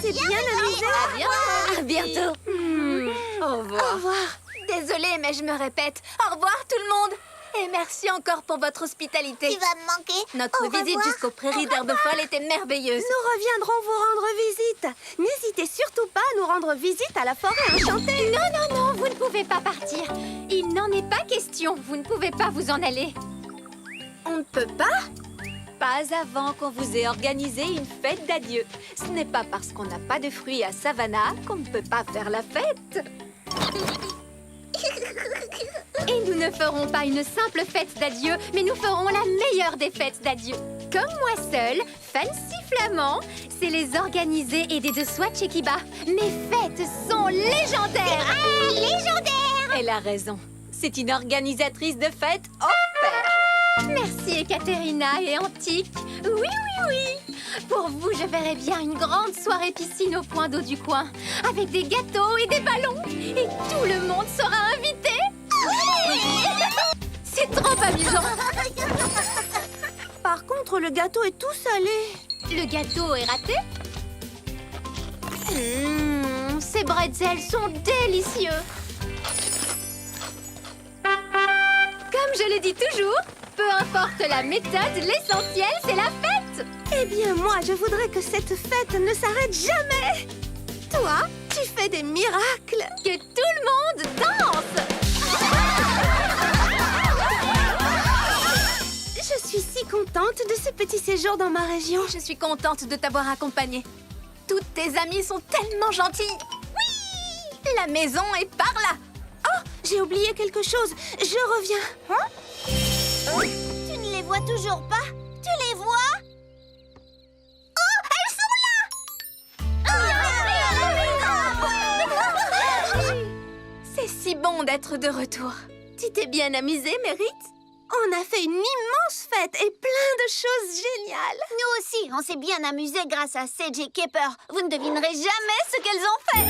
s'est bien amusé. À bientôt. Au revoir. Au revoir. Désolée, mais je me répète. Au revoir tout le monde. Et merci encore pour votre hospitalité. Tu vas me manquer. Notre Au visite revoir. jusqu'aux prairies d'herbe folle était merveilleuse. Nous reviendrons vous rendre visite. N'hésitez surtout pas à nous rendre visite à la forêt enchantée. Non, non, non, vous ne pouvez pas partir. Il n'en est pas question. Vous ne pouvez pas vous en aller. On ne peut pas? Pas avant qu'on vous ait organisé une fête d'adieu. Ce n'est pas parce qu'on n'a pas de fruits à Savannah qu'on ne peut pas faire la fête. Et nous ne ferons pas une simple fête d'adieu, mais nous ferons la meilleure des fêtes d'adieu. Comme moi seule, Fancy Flamand, c'est les organisés aidés de Swatch et Kiba. Mes fêtes sont légendaires. Légendaire. Elle a raison. C'est une organisatrice de fêtes hors pair. Merci, Ekaterina et Antique. Oui, oui, oui. Pour vous, je verrai bien une grande soirée piscine au point d'eau du coin, avec des gâteaux et des ballons. Et tout le monde sera invité. C'est trop amusant. Par contre, le gâteau est tout salé. Le gâteau est raté. Ces bretzels sont délicieux. Comme je le dis toujours, peu importe la méthode, l'essentiel, c'est la fête. Eh bien, moi, je voudrais que cette fête ne s'arrête jamais. Toi, tu fais des miracles. Que tout le monde danse. Je suis si contente de ce petit séjour dans ma région. Je suis contente de t'avoir accompagnée. Toutes tes amies sont tellement gentilles. Oui! La maison est par là. Oh, j'ai oublié quelque chose. Je reviens. Tu ne les vois toujours pas? Tu les vois? Oh, elles sont là! C'est si bon d'être de retour. Tu t'es bien amusée, Mérite? On a fait une immense fête et plein de choses géniales. Nous aussi, on s'est bien amusés grâce à Sage et Kepper. Vous ne devinerez jamais ce qu'elles ont fait.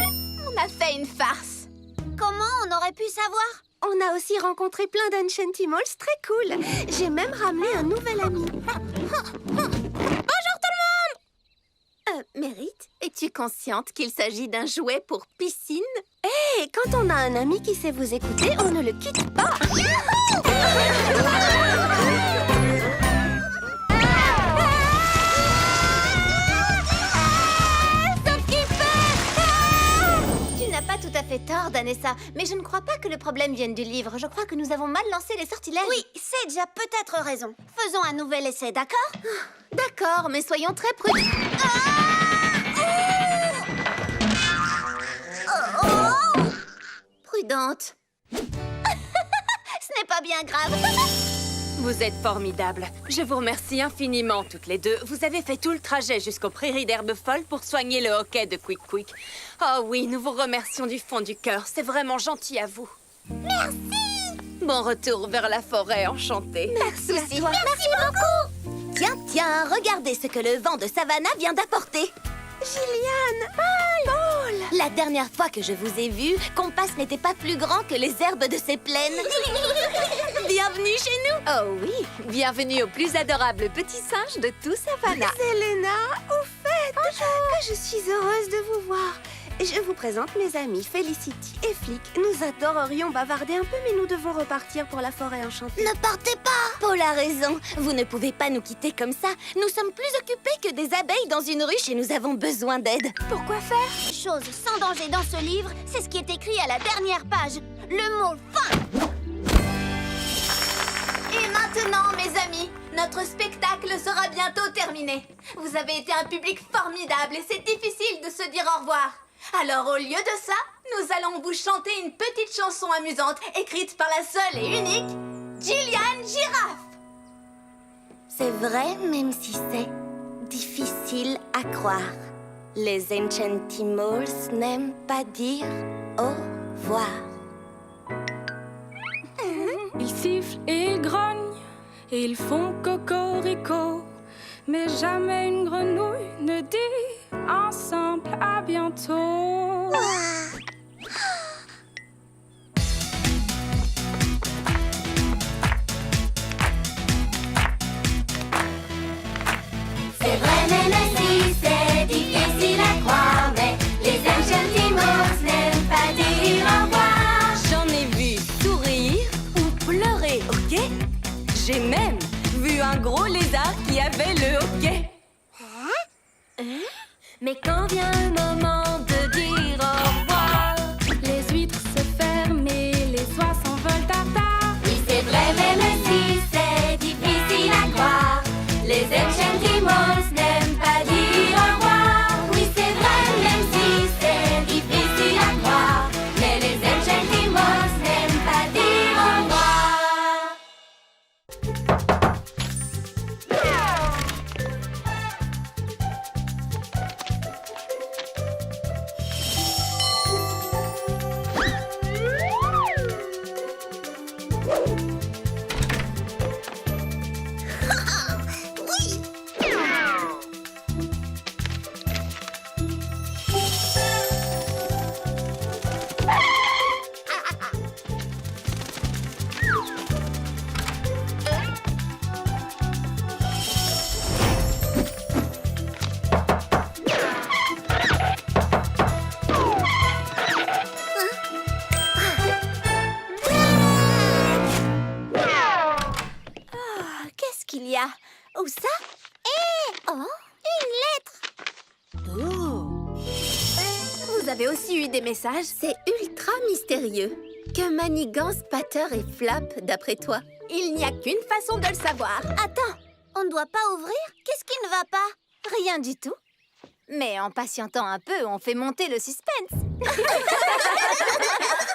On a fait une farce. Comment on aurait pu savoir? On a aussi rencontré plein d'Enchantimals très cool. J'ai même ramené un nouvel ami. Bonjour tout le monde! Mérite, es-tu consciente qu'il s'agit d'un jouet pour piscine? Et quand on a un ami qui sait vous écouter, on ne le quitte pas. Tu n'as pas tout à fait tort, Danessa, mais je ne crois pas que le problème vienne du livre. Je crois que nous avons mal lancé les sortilèges. Oui, Sage a peut-être raison. Faisons un nouvel essai, d'accord? D'accord, mais soyons très prudents. Prudente. Ce n'est pas bien grave. Vous êtes formidables. Je vous remercie infiniment toutes les deux. Vous avez fait tout le trajet jusqu'aux prairies d'herbe folle pour soigner le hockey de Quick Quick. Oh oui, nous vous remercions du fond du cœur. C'est vraiment gentil à vous. Merci. Bon retour vers la forêt enchantée. Merci beaucoup. Tiens, tiens, regardez ce que le vent de Savannah vient d'apporter. Gillian, Paul. La dernière fois que je vous ai vu, Compass n'était pas plus grand que les herbes de ces plaines. Bienvenue chez nous. Oh oui, bienvenue au plus adorable petit singe de tout Savannah. Selena, au fait, que je suis heureuse de vous voir. Je vous présente mes amis Felicity et Flick. Nous adorerions bavarder un peu, mais nous devons repartir pour la forêt enchantée. Ne partez pas! Paul a raison. Vous ne pouvez pas nous quitter comme ça. Nous sommes plus occupés que des abeilles dans une ruche et nous avons besoin d'aide. Pourquoi faire? Chose sans danger dans ce livre, c'est ce qui est écrit à la dernière page. Le mot fin. Et maintenant, mes amis, notre spectacle sera bientôt terminé. Vous avez été un public formidable et c'est difficile de se dire au revoir. Alors, au lieu de ça, nous allons vous chanter une petite chanson amusante écrite par la seule et unique Gillian Giraffe. C'est vrai, même si c'est difficile à croire. Les Enchantimals n'aiment pas dire au revoir. Ils sifflent et ils grognent et ils font cocorico. Mais jamais une grenouille ne dit ensemble à bientôt. C'est vrai, même si c'est difficile à croire. Mais quand vient le moment de dire au revoir, Les huîtres se ferment et les oies s'envolent tartare. oui c'est vrai même si c'est difficile à croire, les Enchantimals n'aiment pas dire au revoir. Oui c'est vrai même si c'est difficile à croire, mais les Enchantimals n'aiment pas dire au revoir. Qu'est-ce qu'il y a? Où ça? Oh, une lettre! Oh! Vous avez aussi eu des messages? C'est ultra mystérieux. Que manigancent Patter et Flap, d'après toi? Il n'y a qu'une façon de le savoir. Attends, on ne doit pas ouvrir? Qu'est-ce qui ne va pas? Rien du tout. Mais en patientant un peu, on fait monter le suspense.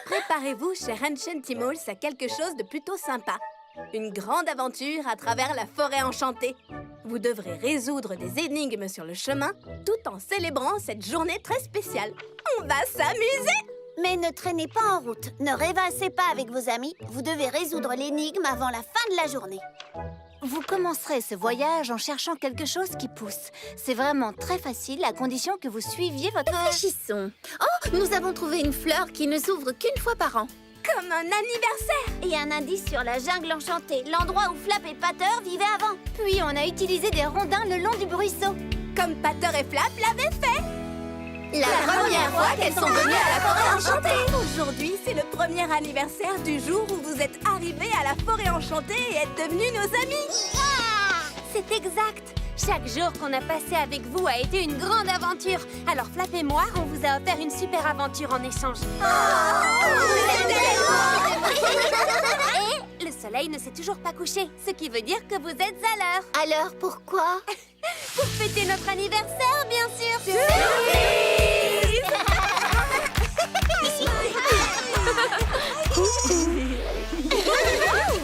Préparez-vous, cher Enchantimals, à quelque chose de plutôt sympa. Une grande aventure à travers la forêt enchantée. Vous devrez résoudre des énigmes sur le chemin, tout en célébrant cette journée très spéciale. On va s'amuser! Mais ne traînez pas en route, ne rêvassez pas avec vos amis. Vous devez résoudre l'énigme avant la fin de la journée. Vous commencerez ce voyage en cherchant quelque chose qui pousse. C'est vraiment très facile, à condition que vous suiviez votre... Réfléchissons. Oh, nous avons trouvé une fleur qui ne s'ouvre qu'une fois par an. Comme un anniversaire! Et un indice sur la jungle enchantée, l'endroit où Flap et Patter vivaient avant. Puis on a utilisé des rondins le long du ruisseau. Comme Patter et Flap l'avaient fait! La première fois qu'elles sont venues à la forêt enchantée. Aujourd'hui, c'est le premier anniversaire du jour où vous êtes arrivés à la forêt enchantée et êtes devenus nos amis! C'est exact. Chaque jour qu'on a passé avec vous a été une grande aventure. Alors Flap et moi, on vous a offert une super aventure en échange. Et le soleil ne s'est toujours pas couché, ce qui veut dire que vous êtes à l'heure. Alors pourquoi? Pour fêter notre anniversaire, bien sûr.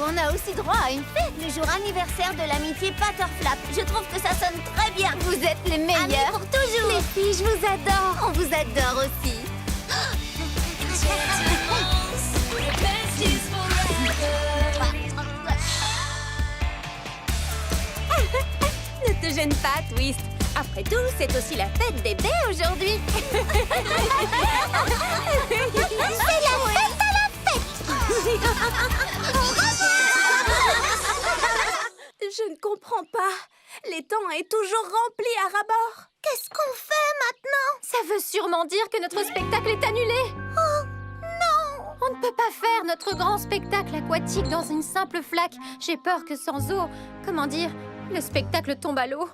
On a aussi droit à une fête, le jour anniversaire de l'amitié Patter-Flap. Je trouve que ça sonne très bien. Vous êtes les meilleurs. Amis pour toujours. Les filles, je vous adore. On vous adore aussi. Ne te gêne pas, Twist. Après tout, c'est aussi la fête des baies aujourd'hui. C'est la fête à la fête. Je ne comprends pas. L'étang est toujours rempli à ras-bord. Qu'est-ce qu'on fait maintenant? Ça veut sûrement dire que notre spectacle est annulé. Oh non! On ne peut pas faire notre grand spectacle aquatique dans une simple flaque. J'ai peur que sans eau, comment dire, le spectacle tombe à l'eau.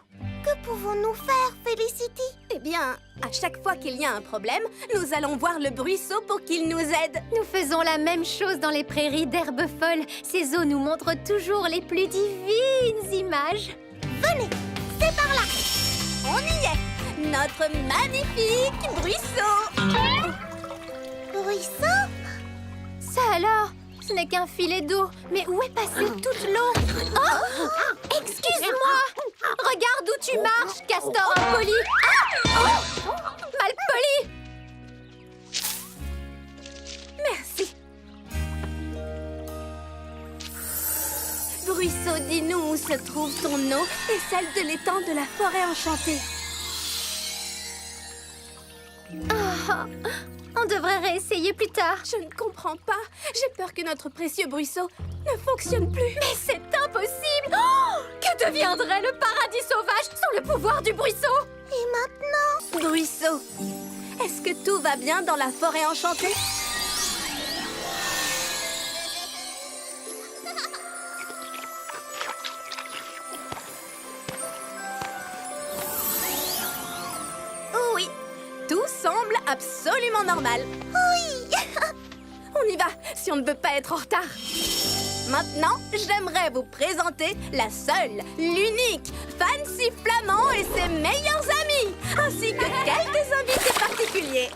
Que pouvons-nous faire, Felicity? Eh bien, à chaque fois qu'il y a un problème, nous allons voir le bruisseau pour qu'il nous aide. Nous faisons la même chose dans les prairies d'herbes folles. Ces eaux nous montrent toujours les plus divines images. Venez, c'est par là. On y est! Notre magnifique bruisseau! Ruisseau? Ça alors? Ce n'est qu'un filet d'eau. Mais où est passée toute l'eau? Oh! Excuse-moi! Regarde où tu marches, castor impoli! Oh! Mal poli! Merci. Bruisseau, dis-nous où se trouve ton eau et celle de l'étang de la forêt enchantée. On devrait réessayer plus tard. Je ne comprends pas. J'ai peur que notre précieux bruisseau ne fonctionne plus. Mais c'est impossible! Oh! Que deviendrait le paradis sauvage sans le pouvoir du bruisseau? Et maintenant? Bruisseau, est-ce que tout va bien dans la forêt enchantée? absolument normal. Oui. On y va, si on ne veut pas être en retard. Maintenant, j'aimerais vous présenter la seule, l'unique, Fancy Flamand et ses meilleurs amis, ainsi que quelques invités particuliers.